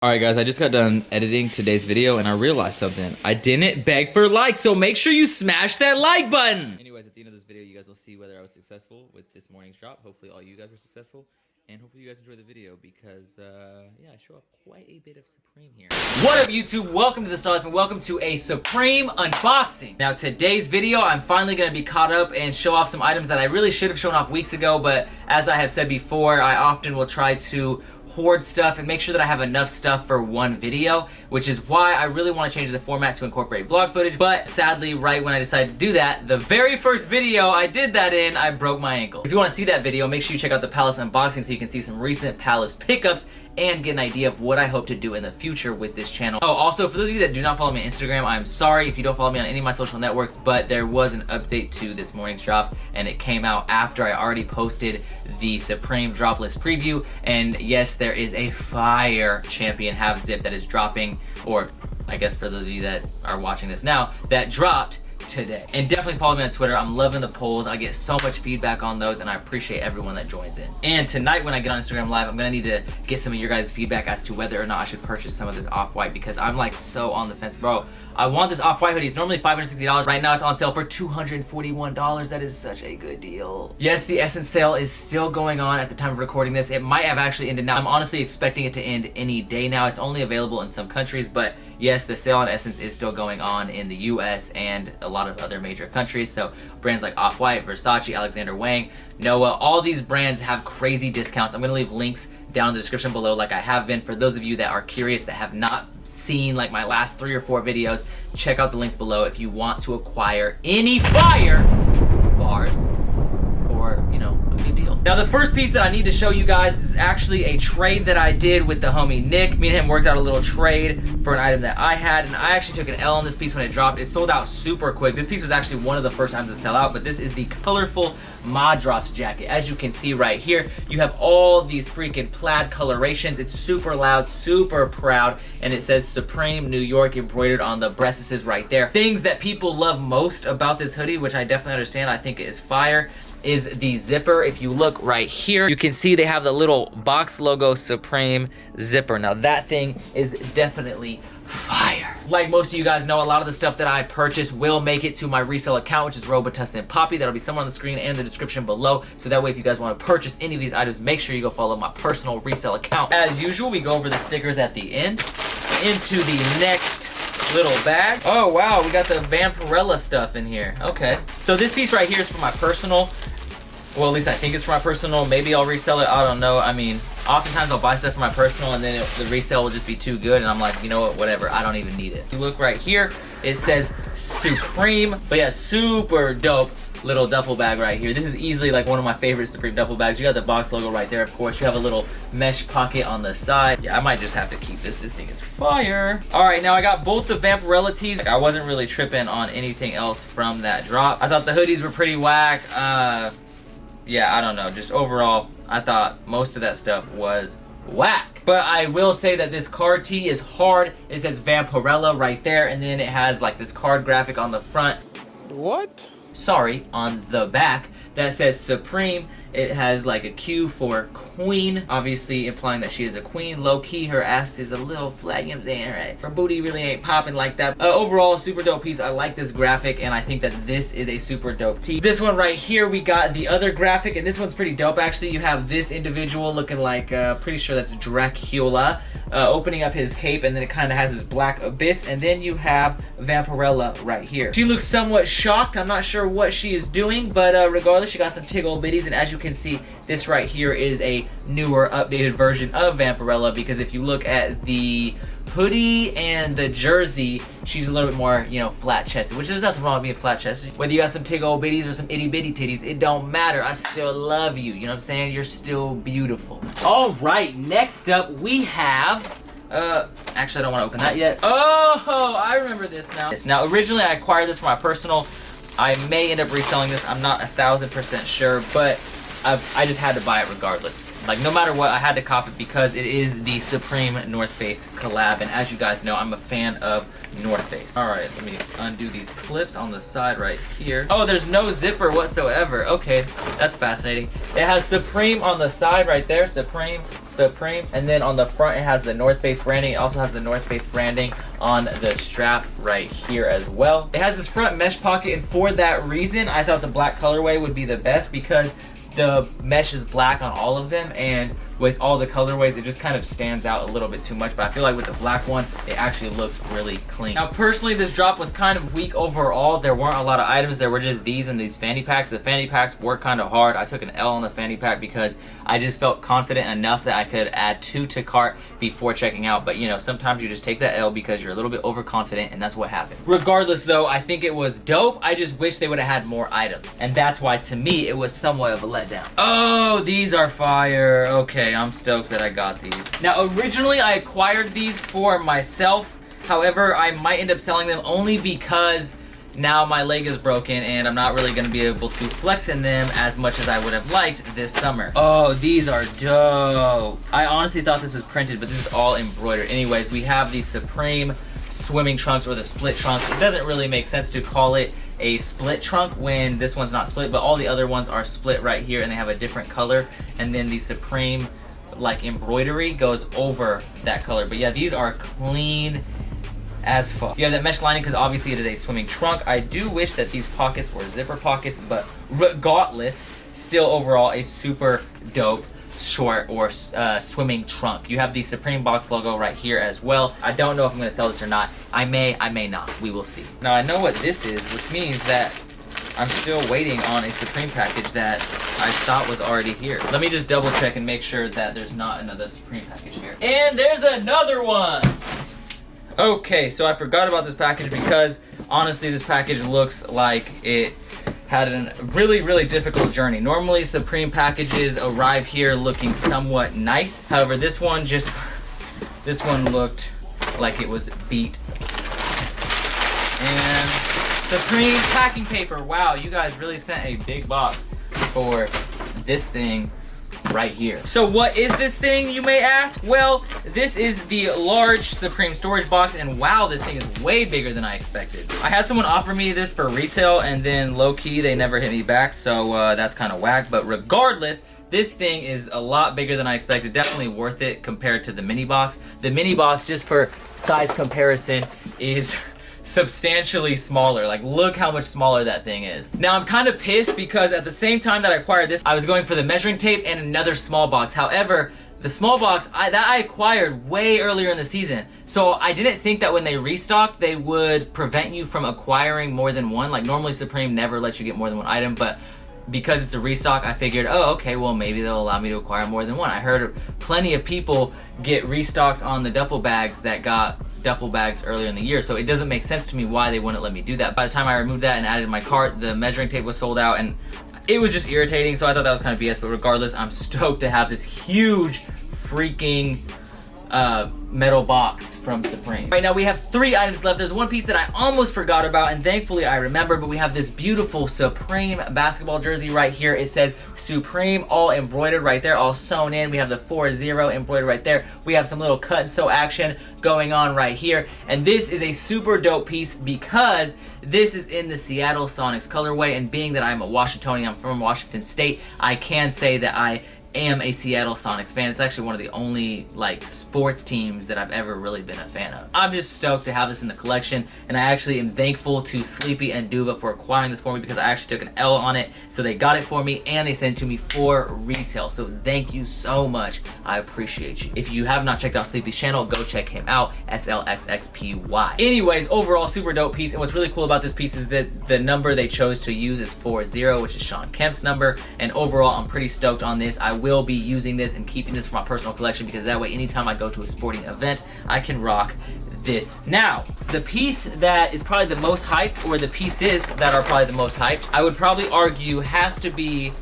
Alright guys, I just got done editing today's video and I realized something. I didn't beg for likes, so make sure you smash that like button! Anyways, at the end of this video, you guys will see whether I was successful with this morning's drop. Hopefully all you guys were successful. And hopefully you guys enjoy the video because, yeah, I show off quite a bit of Supreme here. What up, YouTube? Welcome to the Star Life and welcome to a Supreme unboxing. Now, today's video, I'm finally going to be caught up and show off some items that I really should have shown off weeks ago, but as I have said before, I often will try to hoard stuff and make sure that I have enough stuff for one video, which is why I really want to change the format to incorporate vlog footage. But sadly, right when I decided to do that, the very first video I did that in, I broke my ankle. If you want to see that video, make sure you check out the Palace unboxing so you can see some recent Palace pickups and get an idea of what I hope to do in the future with this channel. Oh, also, for those of you that do not follow me on Instagram, I'm sorry if you don't follow me on any of my social networks, but there was an update to this morning's drop, and it came out after I already posted the Supreme drop list preview, and yes, there is a fire champion half zip that is dropping, or I guess for those of you that are watching this now, that dropped today. And definitely follow me on Twitter. I'm loving the polls. I get so much feedback on those and I appreciate everyone that joins in. And tonight when I get on Instagram Live, I'm gonna need to get some of your guys' feedback as to whether or not I should purchase some of this off-white, because I'm like so on the fence. Bro, I want this off-white hoodie. It's normally $560. Right now it's on sale for $241. That is such a good deal. Yes, the Essence sale is still going on at the time of recording this. It might have actually ended now. I'm honestly expecting it to end any day now. It's only available in some countries, but yes, the sale on Essence is still going on in the US and a lot of other major countries. So brands like Off-White, Versace, Alexander Wang, Noah, all these brands have crazy discounts. I'm gonna leave links down in the description below like I have been. For those of you that are curious, that have not seen like my last 3 or 4 videos, check out the links below if you want to acquire any fire bars for, you know, a good deal. Now the first piece that I need to show you guys is actually a trade that I did with the homie Nick. Me and him worked out a little trade for an item that I had, and I actually took an L on this piece when it dropped. It sold out super quick. This piece was actually one of the first times to sell out, but this is the colorful Madras jacket. As you can see right here, you have all these freaking plaid colorations. It's super loud, super proud, and it says Supreme New York embroidered on the breastises right there. Things that people love most about this hoodie, which I definitely understand, I think it is fire, is the zipper. If you look right here, you can see they have the little box logo Supreme zipper. Now that thing is definitely fire. Like most of you guys know, a lot of the stuff that I purchase will make it to my resale account, which is Robitussin and Poppy. That'll be somewhere on the screen and the description below. So that way, if you guys want to purchase any of these items, make sure you go follow my personal resale account. As usual, we go over the stickers at the end. Into the next little bag. Oh wow, we got the Vampirella stuff in here. Okay. So this piece right here is for my personal. Well, at least I think it's for my personal. Maybe I'll resell it. I don't know. I mean, oftentimes I'll buy stuff for my personal and then the resale will just be too good. And I'm like, you know what? Whatever. I don't even need it. You look right here. It says Supreme. But yeah, super dope little duffel bag right here. This is easily like one of my favorite Supreme duffel bags. You got the box logo right there, of course. You have a little mesh pocket on the side. Yeah, I might just have to keep this. This thing is fire. All right, now I got both the Vampirella tees. I wasn't really tripping on anything else from that drop. I thought the hoodies were pretty whack. Yeah, I don't know. Just overall, I thought most of that stuff was whack. But I will say that this card tee is hard. It says Vampirella right there, and then it has like this card graphic on the front. What? Sorry, on the back that says Supreme. It has like a Q for queen, obviously implying that she is a queen. Low-key, her ass is a little flat, you know what I'm saying, right? Her booty really ain't popping like that. Overall, super dope piece. I like this graphic, and I think that this is a super dope tee. This one right here, we got the other graphic, and this one's pretty dope, actually. You have this individual looking like, pretty sure that's Dracula, opening up his cape, and then it kind of has this black abyss, and then you have Vampirella right here. She looks somewhat shocked. I'm not sure what she is doing, but regardless, she got some tiggle bitties, and as you can see, this right here is a newer, updated version of Vampirella, because if you look at the hoodie and the jersey, she's a little bit more, you know, flat-chested, which there's nothing wrong with being flat-chested. Whether you got some tig old bitties or some itty-bitty titties, it don't matter. I still love you. You know what I'm saying? You're still beautiful. All right, next up, we have... actually, I don't want to open that yet. Oh, I remember this now. Now, originally, I acquired this for my personal. I may end up reselling this. I'm not 1000% sure, but I just had to buy it regardless. Like, no matter what, I had to cop it because it is the Supreme North Face collab, and as you guys know, I'm a fan of North Face. Alright, let me undo these clips on the side right here. Oh, there's no zipper whatsoever. Okay, that's fascinating. It has Supreme on the side right there, Supreme, Supreme, and then on the front it has the North Face branding. It also has the North Face branding on the strap right here as well. It has this front mesh pocket, and for that reason, I thought the black colorway would be the best because the mesh is black on all of them, and with all the colorways it just kind of stands out a little bit too much, but I feel like with the black one it actually looks really clean. Now personally, this drop was kind of weak overall. There weren't a lot of items. There were just these and these fanny packs. The fanny packs were kind of hard. I took an L on the fanny pack because I just felt confident enough that I could add 2 to cart before checking out, but you know, sometimes you just take that L because you're a little bit overconfident, and that's what happened. Regardless though, I think it was dope. I just wish they would have had more items, and that's why to me it was somewhat of a letdown. Oh, these are fire. Okay, I'm stoked that I got these. Now originally I acquired these for myself, however I might end up selling them only because now my leg is broken and I'm not really going to be able to flex in them as much as I would have liked this summer. Oh, these are dope. I honestly thought this was printed, but this is all embroidered. Anyways, we have the Supreme swimming trunks, or the split trunks. It doesn't really make sense to call it a split trunk when this one's not split, but all the other ones are split right here and they have a different color, and then the Supreme like embroidery goes over that color. But yeah, these are clean as fuck. You have that mesh lining because obviously it is a swimming trunk. I do wish that these pockets were zipper pockets, but regardless, still overall a super dope short or swimming trunk. You have the Supreme box logo right here as well. I don't know if I'm going to sell this or not. I may not. We will see. Now I know what this is, which means that I'm still waiting on a Supreme package that I thought was already here. Let me just double check and make sure that there's not another Supreme package here. And there's another one! Okay, so I forgot about this package because honestly this package looks like it had a really, really difficult journey. Normally Supreme packages arrive here looking somewhat nice. However, this one looked like it was beat. And Supreme packing paper. Wow, you guys really sent a big box for this thing right here. So what is this thing, you may ask? Well, this is the large Supreme storage box, and wow, this thing is way bigger than I expected. I had someone offer me this for retail, and then low-key they never hit me back, so that's kind of whack. But regardless, this thing is a lot bigger than I expected. Definitely worth it compared to the mini box. The mini box, just for size comparison, is substantially smaller. Like, look how much smaller that thing is. Now I'm kind of pissed because at the same time that I acquired this, I was going for the measuring tape and another small box. However, the small box I acquired way earlier in the season, so I didn't think that when they restocked they would prevent you from acquiring more than one. Like, normally Supreme never lets you get more than one item, but because it's a restock, I figured, oh, okay, well, maybe they'll allow me to acquire more than one. I heard plenty of people get restocks on the duffel bags that got duffel bags earlier in the year, so it doesn't make sense to me why they wouldn't let me do that. By the time I removed that and added in my cart, the measuring tape was sold out, and it was just irritating, so I thought that was kind of BS, but regardless, I'm stoked to have this huge freaking metal box from Supreme. Right now we have 3 items left. There's one piece that I almost forgot about, and thankfully I remembered, but we have this beautiful Supreme basketball jersey right here. It says Supreme, all embroidered right there, all sewn in. We have the 4-0 embroidered right there. We have some little cut and sew action going on right here, and this is a super dope piece because this is in the Seattle Sonics colorway, and being that I'm a Washingtonian, I'm from Washington State, I can say that I am a Seattle Sonics fan. It's actually one of the only like sports teams that I've ever really been a fan of. I'm just stoked to have this in the collection, and I actually am thankful to Sleepy and Duva for acquiring this for me because I actually took an L on it, so they got it for me and they sent it to me for retail. So thank you so much. I appreciate you. If you have not checked out Sleepy's channel, go check him out, SLXXPY. Anyways, overall super dope piece, and what's really cool about this piece is that the number they chose to use is 40, which is Sean Kemp's number, and overall I'm pretty stoked on this. I will be using this and keeping this for my personal collection because that way anytime I go to a sporting event I can rock this. Now the piece that is probably the most hyped, or the pieces that are probably the most hyped, I would probably argue has to be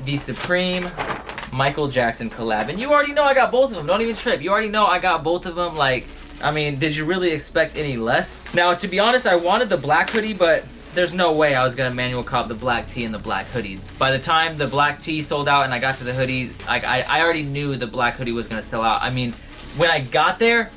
the Supreme Michael Jackson collab, and you already know I got both of them. Don't even trip, you already know I got both of them. Like, I mean, did you really expect any less? Now to be honest, I wanted the black hoodie, but there's no way I was gonna manual cop the black tee and the black hoodie. By the time the black tee sold out and I got to the hoodie, I already knew the black hoodie was gonna sell out. I mean, when I got there,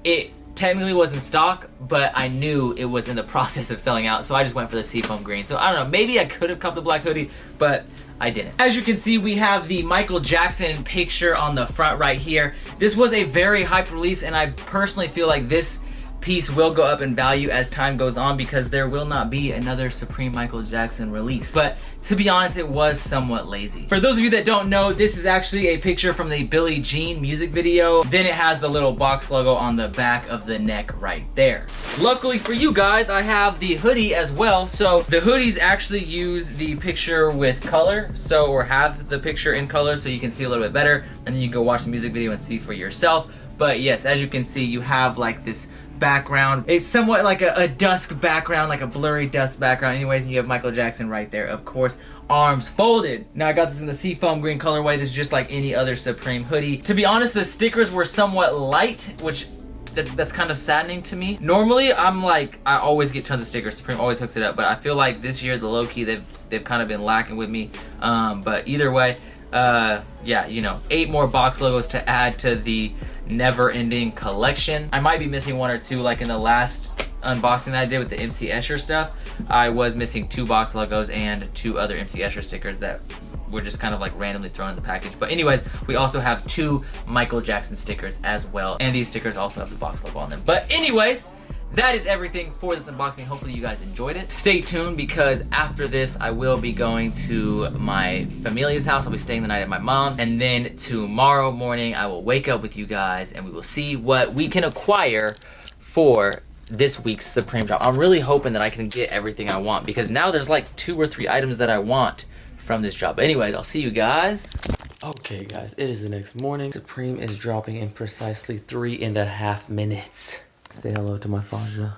it technically was in stock, but I knew it was in the process of selling out, so I just went for the seafoam green. So I don't know, maybe I could have copped the black hoodie, but I didn't. As you can see, we have the Michael Jackson picture on the front right here. This was a very hyped release, and I personally feel like this piece will go up in value as time goes on because there will not be another Supreme Michael Jackson release. But to be honest, it was somewhat lazy. For those of you that don't know, this is actually a picture from the Billie Jean music video. Then it has the little box logo on the back of the neck right there. Luckily for you guys, I have the hoodie as well. So the hoodies actually use the picture with color, or have the picture in color so you can see a little bit better, and then you can go watch the music video and see for yourself. But yes, as you can see, you have like this background. It's somewhat like a dusk background, like a blurry dusk background anyways, and you have Michael Jackson right there, of course, arms folded. Now I got this in the seafoam green colorway. This is just like any other Supreme hoodie. To be honest, the stickers were somewhat light, which that's kind of saddening to me. Normally I'm like, I always get tons of stickers. Supreme always hooks it up, but I feel like this year the low-key they've kind of been lacking with me. But either way, yeah, you know, 8 more box logos to add to the never-ending collection. I might be missing 1 or 2, like in the last unboxing that I did with the MC Escher stuff. I was missing 2 box logos and 2 other MC Escher stickers that were just kind of like randomly thrown in the package. But anyways, we also have 2 Michael Jackson stickers as well, and these stickers also have the box logo on them. But anyways, that is everything for this unboxing. Hopefully you guys enjoyed it. Stay tuned because after this I will be going to my familia's house. I'll be staying the night at my mom's, and then tomorrow morning I will wake up with you guys and we will see what we can acquire for this week's Supreme drop. I'm really hoping that I can get everything I want because now there's like 2 or 3 items that I want from this drop. But anyways, I'll see you guys. Okay guys, it is the next morning. Supreme is dropping in precisely 3.5 minutes. Say hello to my Faja.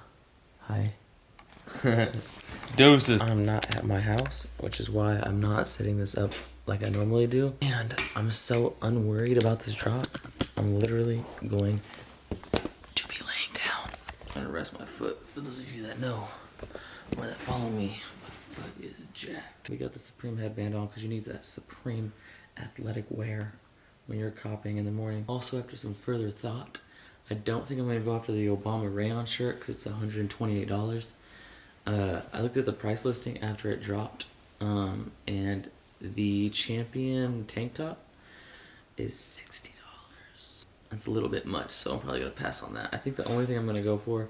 Hi. Deuces. I'm not at my house, which is why I'm not setting this up like I normally do. And I'm so unworried about this drop. I'm literally going to be laying down. I'm gonna rest my foot. For those of you that know or that follow me, my foot is jacked. We got the Supreme headband on because you need that Supreme athletic wear when you're copying in the morning. Also, after some further thought, I don't think I'm going to go after the Obama rayon shirt because it's $128. I looked at the price listing after it dropped, and the Champion tank top is $60. That's a little bit much, so I'm probably going to pass on that. I think the only thing I'm going to go for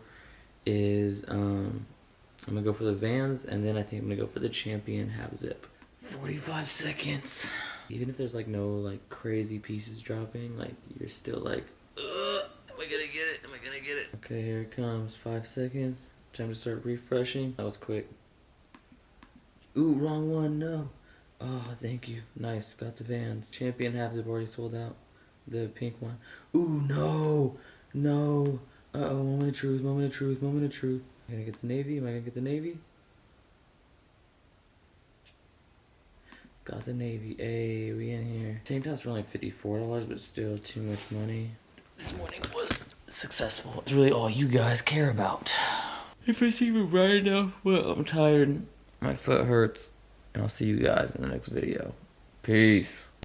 is, I'm going to go for the Vans, and then I think I'm going to go for the Champion half zip. 45 seconds. Even if there's like no like crazy pieces dropping, like you're still like, am I gonna get it? Am I gonna get it? Okay, here it comes. 5 seconds. Time to start refreshing. That was quick. Ooh, wrong one. No. Oh, thank you. Nice. Got the Vans. Champion half zip already sold out. The pink one. Ooh, no. No. Uh-oh. Moment of truth. Moment of truth. Moment of truth. Am I gonna get the navy? Am I gonna get the navy? Got the navy. Hey, we in here. Tank tops were only $54, but still too much money. This morning was successful. It's really all you guys care about. If it's even right enough, well, I'm tired. My foot hurts. And I'll see you guys in the next video. Peace.